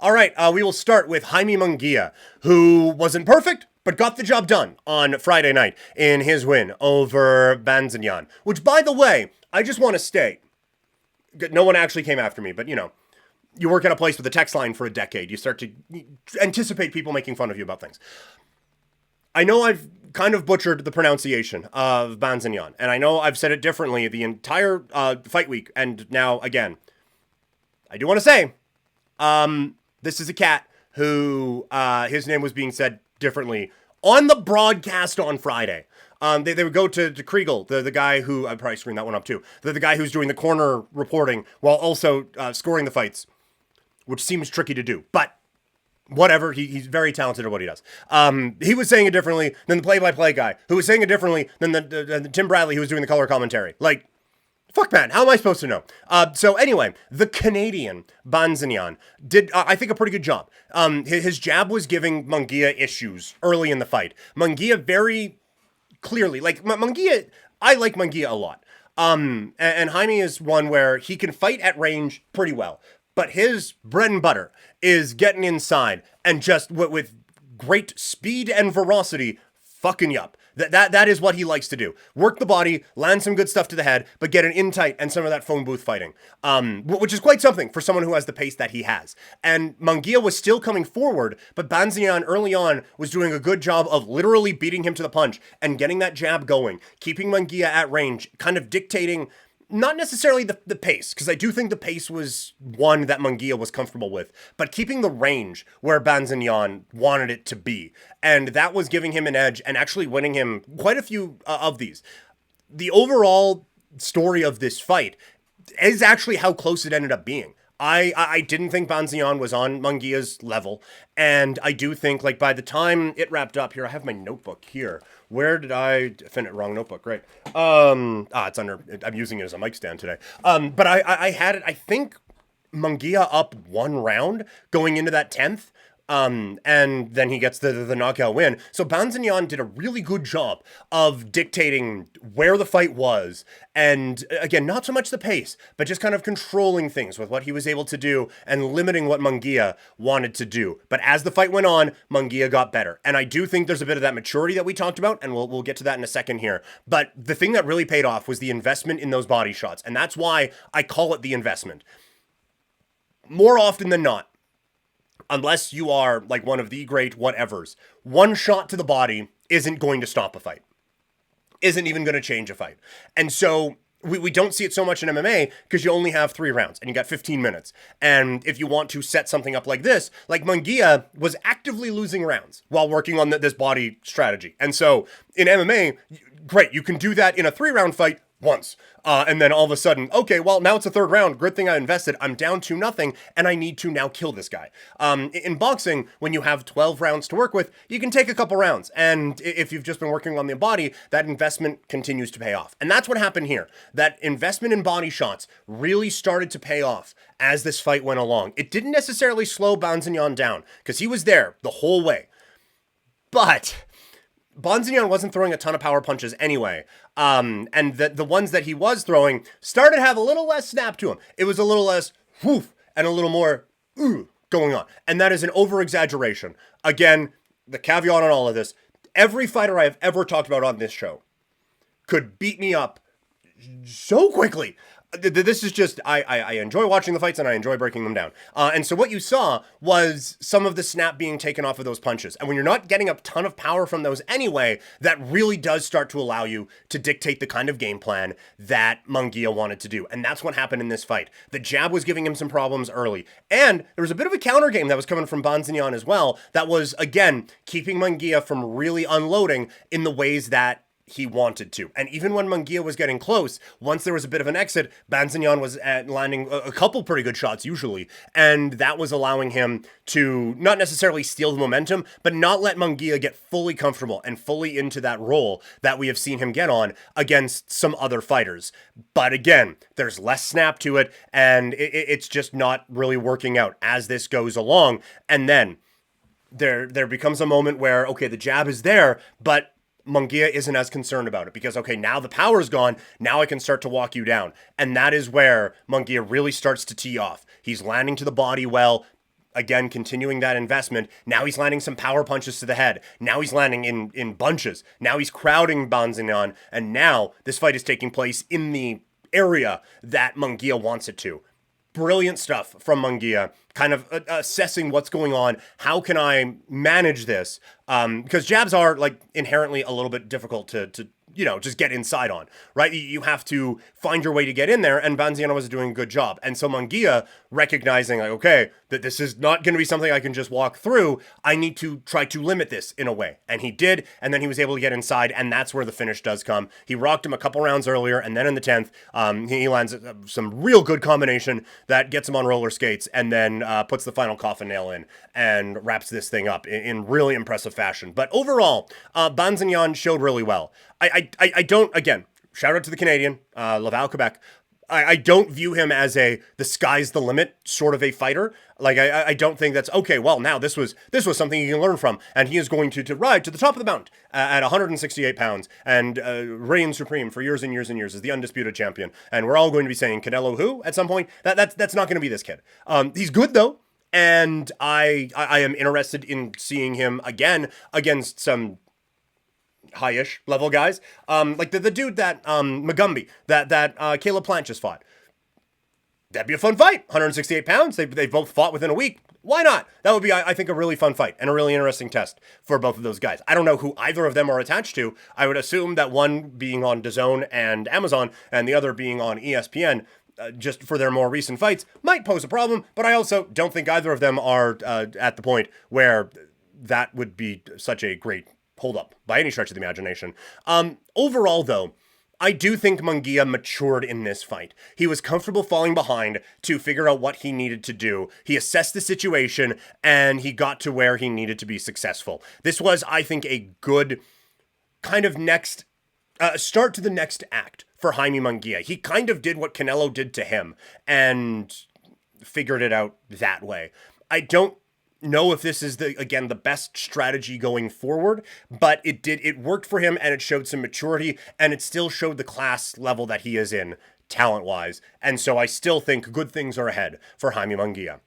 All right, we will start with Jaime Munguia, who wasn't perfect, but got the job done on Friday night in his win over Bazinyan. Which, by the way, I just want to state, no one actually came after me, but you work at a place with a text line for a decade. You start to anticipate people making fun of you about things. I know I've kind of butchered the pronunciation of Bazinyan, and I know I've said it differently the entire fight week, and now again. I do want to say, this is a cat who his name was being said differently on the broadcast on Friday. They would go to Kriegel, the guy who, I'd probably screen that one up too, the guy who's doing the corner reporting while also scoring the fights, which seems tricky to do, but whatever, he's very talented at what he does. He was saying it differently than the play-by-play guy, who was saying it differently than the Tim Bradley who was doing the color commentary. Like, fuck, man, how am I supposed to know? So anyway, the Canadian Bazinyan did, I think, a pretty good job. His jab was giving Munguia issues early in the fight. Munguia very clearly, like, Munguia, I like Munguia a lot. And Jaime is one where he can fight at range pretty well. But his bread and butter is getting inside and just with great speed and ferocity fucking you up. That is what he likes to do. Work the body, land some good stuff to the head, but get an in tight and some of that phone booth fighting. Which is quite something for someone who has the pace that he has. And Munguia was still coming forward, but Bazinyan early on was doing a good job of literally beating him to the punch and getting that jab going, keeping Munguia at range, kind of dictating not necessarily the pace, because I do think the pace was one that Munguia was comfortable with, but keeping the range where Bazinyan wanted it to be. And that was giving him an edge and actually winning him quite a few of these. The overall story of this fight is actually how close it ended up being. I didn't think Bazinyan was on Munguia's level, and I do think, like, by the time it wrapped up, here, I have my notebook here. Where did I finish? Wrong notebook, right? It's under, I'm using it as a mic stand today. But I had it, I think, Munguia up one round going into that 10th. And then he gets the knockout win. So Bazinyan did a really good job of dictating where the fight was. And again, not so much the pace, but just kind of controlling things with what he was able to do and limiting what Munguia wanted to do. But as the fight went on, Munguia got better. And I do think there's a bit of that maturity that we talked about, and we'll get to that in a second here. But the thing that really paid off was the investment in those body shots. And that's why I call it the investment. More often than not, unless you are like one of the great whatevers, one shot to the body isn't going to stop a fight. Isn't even going to change a fight. And so we don't see it so much in MMA because you only have 3 rounds and you got 15 minutes. And if you want to set something up like this, like Munguia was actively losing rounds while working on this body strategy. And so in MMA, great, you can do that in a 3-round fight once. And then all of a sudden, okay, well, now it's a 3rd round. Good thing I invested. I'm down to nothing, and I need to now kill this guy. In boxing, when you have 12 rounds to work with, you can take a couple rounds. And if you've just been working on the body, that investment continues to pay off. And that's what happened here. That investment in body shots really started to pay off as this fight went along. It didn't necessarily slow Bazinyan down, because he was there the whole way. But Bazinyan wasn't throwing a ton of power punches anyway. And the ones that he was throwing started to have a little less snap to him. It was a little less whoof and a little more going on. And that is an over-exaggeration. Again, the caveat on all of this, every fighter I have ever talked about on this show could beat me up so quickly. This is just, I enjoy watching the fights and I enjoy breaking them down. And so what you saw was some of the snap being taken off of those punches. And when you're not getting a ton of power from those anyway, that really does start to allow you to dictate the kind of game plan that Munguia wanted to do. And that's what happened in this fight. The jab was giving him some problems early. And there was a bit of a counter game that was coming from Bazinyan as well. That was, again, keeping Munguia from really unloading in the ways that he wanted to. And even when Munguia was getting close, once there was a bit of an exit, Bazinyan was landing a couple pretty good shots usually. And that was allowing him to not necessarily steal the momentum, but not let Munguia get fully comfortable and fully into that role that we have seen him get on against some other fighters. But again, there's less snap to it, and it's just not really working out as this goes along. And then there becomes a moment where, okay, the jab is there, but Munguia isn't as concerned about it because, okay, now the power's gone. Now I can start to walk you down. And that is where Munguia really starts to tee off. He's landing to the body well. again, continuing that investment. Now he's landing some power punches to the head. Now he's landing in bunches. Now he's crowding Bazinyan. And now this fight is taking place in the area that Munguia wants it to. Brilliant stuff from Munguia, kind of assessing what's going on. How can I manage this? Because jabs are like inherently a little bit difficult to just get inside on, right? You have to find your way to get in there, and Bazinyan was doing a good job. And so Munguia, recognizing like, okay, that this is not going to be something I can just walk through, I need to try to limit this in a way. And he did, and then he was able to get inside, and that's where the finish does come. He rocked him a couple rounds earlier, and then in the 10th, he lands some real good combination that gets him on roller skates, and then puts the final coffin nail in, and wraps this thing up in really impressive fashion. But overall, Bazinyan showed really well. I don't, again, shout out to the Canadian, Laval, Quebec. I don't view him as the sky's the limit sort of a fighter. Like, I don't think that's, okay, well, now this was something you can learn from, and he is going to ride to the top of the mountain at 168 pounds and reign supreme for years and years and years as the undisputed champion. And we're all going to be saying, Canelo who? At some point. That's not going to be this kid. He's good, though. And I am interested in seeing him again against some high-ish level guys, like the dude that Magumbi that Caleb Plant just fought. That'd be a fun fight. 168 pounds. They both fought within a week. Why not? That would be, I think, a really fun fight and a really interesting test for both of those guys. I don't know who either of them are attached to. I would assume that one being on DAZN and Amazon and the other being on ESPN, just for their more recent fights, might pose a problem. But I also don't think either of them are at the point where that would be such a great hold up by any stretch of the imagination. Overall, though, I do think Munguia matured in this fight. He was comfortable falling behind to figure out what he needed to do. He assessed the situation, and he got to where he needed to be successful. This was, I think, a good kind of next start to the next act for Jaime Munguia. He kind of did what Canelo did to him and figured it out that way. I don't know if this is the best strategy going forward, but it worked for him, and it showed some maturity, and it still showed the class level that he is in talent-wise. And so I still think good things are ahead for Jaime Munguia.